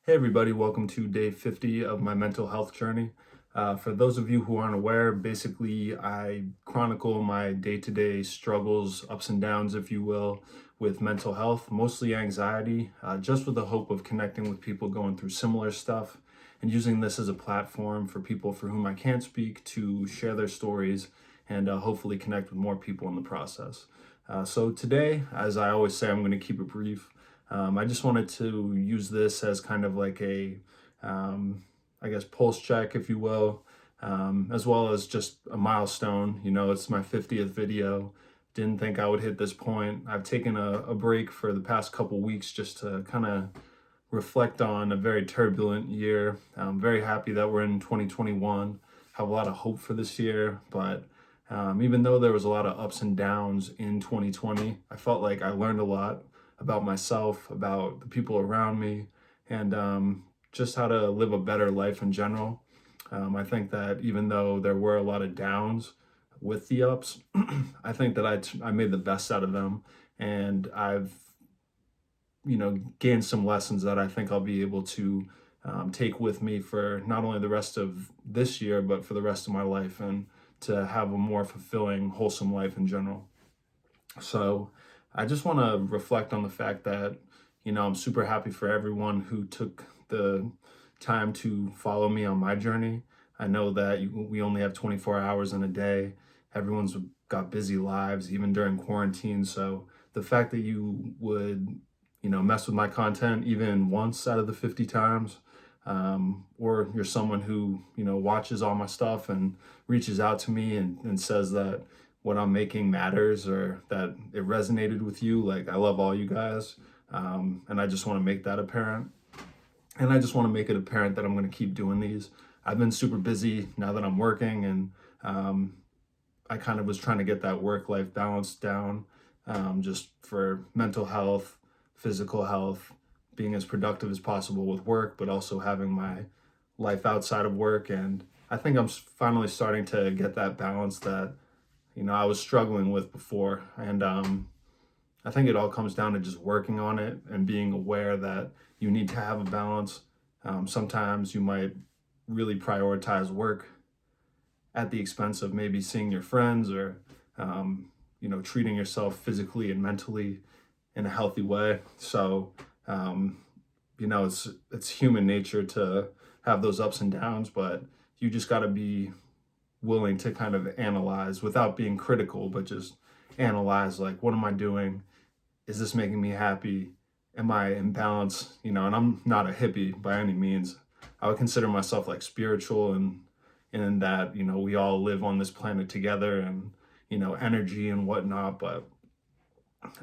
Hey everybody, welcome to day 50 of my mental health journey. For those of you who aren't aware, basically I chronicle my day-to-day struggles, ups and downs, if you will, with mental health, mostly anxiety, just with the hope of connecting with people going through similar stuff and using this as a platform for people for whom I can't speak to share their stories and hopefully connect with more people in the process. So today, as I always say, I'm going to keep it brief. I just wanted to use this as kind of like um, I guess, pulse check, if you will, as well as just a milestone. You know, it's my 50th video. Didn't think I would hit this point. I've taken a break for the past couple weeks just to kind of reflect on a very turbulent year. I'm very happy that we're in 2021. Have a lot of hope for this year, but even though there was a lot of ups and downs in 2020, I felt like I learned a lot about myself, about the people around me, and just how to live a better life in general. I think that even though there were a lot of downs with the ups, I think that I made the best out of them, and I've gained some lessons that I think I'll be able to take with me for not only the rest of this year, but for the rest of my life, and to have a more fulfilling, wholesome life in general. So I just want to reflect on the fact that, I'm super happy for everyone who took the time to follow me on my journey. I know that we only have 24 hours in a day. Everyone's got busy lives, even during quarantine. So the fact that you would, mess with my content even once out of the 50 times, or you're someone who, watches all my stuff and reaches out to me and says that what I'm making matters or that it resonated with you. Like, I love all you guys. And I just want to make that apparent. And I just want to make it apparent that I'm going to keep doing these. I've been super busy now that I'm working, and I kind of was trying to get that work-life balance down, just for mental health, physical health, being as productive as possible with work, but also having my life outside of work. And I think I'm finally starting to get that balance that, I was struggling with before. And I think it all comes down to just working on it and being aware that you need to have a balance. Sometimes you might really prioritize work at the expense of maybe seeing your friends or, treating yourself physically and mentally in a healthy way. So, it's human nature to have those ups and downs, but you just got to be willing to kind of analyze without being critical, but just analyze, like, what am I doing? Is this making me happy? Am I in balance? And I'm not a hippie by any means. I would consider myself like spiritual, and in that, we all live on this planet together, and, energy and whatnot. But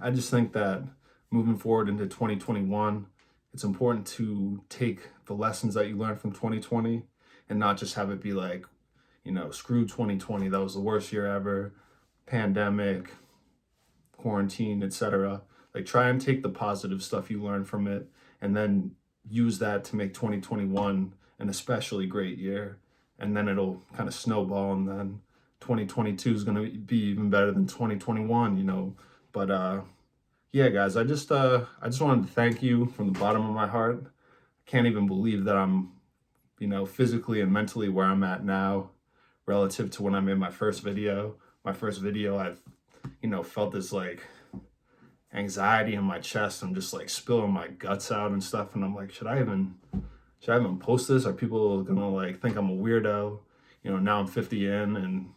I just think that moving forward into 2021, it's important to take the lessons that you learned from 2020 and not just have it be like, screw 2020, that was the worst year ever, pandemic, quarantine, etc. Like, try and take the positive stuff you learned from it and then use that to make 2021 an especially great year. And then it'll kind of snowball, and then 2022 is going to be even better than 2021. But yeah, guys, I just wanted to thank you from the bottom of my heart. I can't even believe that I'm, physically and mentally where I'm at now relative to when I made my first video. My first video, I've, felt this like anxiety in my chest. I'm just like spilling my guts out and stuff. And I'm like, should I even post this? Are people gonna like think I'm a weirdo? Now I'm 50 in, and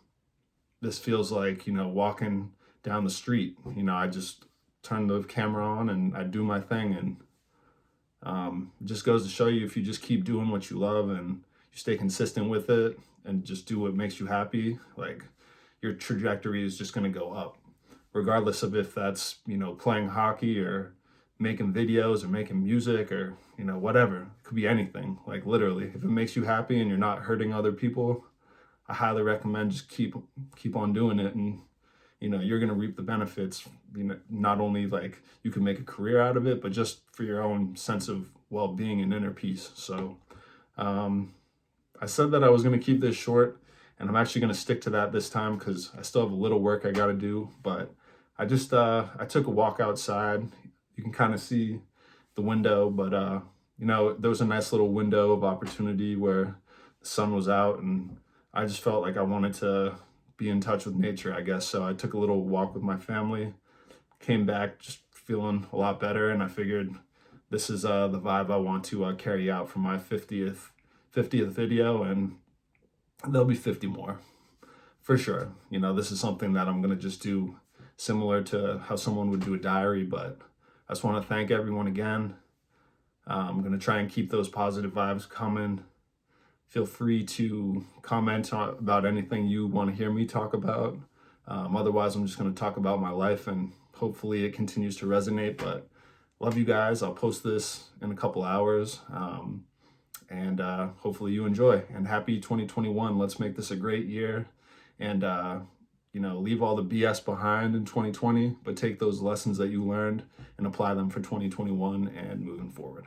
this feels like, walking down the street. I just turn the camera on and I do my thing. And it just goes to show you, if you just keep doing what you love and you stay consistent with it and just do what makes you happy, like, your trajectory is just going to go up, regardless of if that's, playing hockey or making videos or making music or, whatever. It could be anything. Like, literally, if it makes you happy and you're not hurting other people, I highly recommend just keep on doing it. And, you're going to reap the benefits. Not only like you can make a career out of it, but just for your own sense of well-being and inner peace. So I said that I was going to keep this short, and I'm actually going to stick to that this time because I still have a little work I got to do. But I took a walk outside. You can kind of see the window, but there was a nice little window of opportunity where the sun was out, and I just felt like I wanted to be in touch with nature, I guess. So I took a little walk with my family, came back just feeling a lot better, and I figured this is the vibe I want to carry out for my 50th video, and there'll be 50 more for sure. This is something that I'm gonna just do similar to how someone would do a diary, but I just want to thank everyone again. I'm going to try and keep those positive vibes coming. Feel free to comment about anything you want to hear me talk about. Otherwise, I'm just going to talk about my life, and hopefully it continues to resonate. But love you guys. I'll post this in a couple hours. And hopefully you enjoy. And happy 2021. Let's make this a great year. And, leave all the BS behind in 2020, but take those lessons that you learned and apply them for 2021 and moving forward.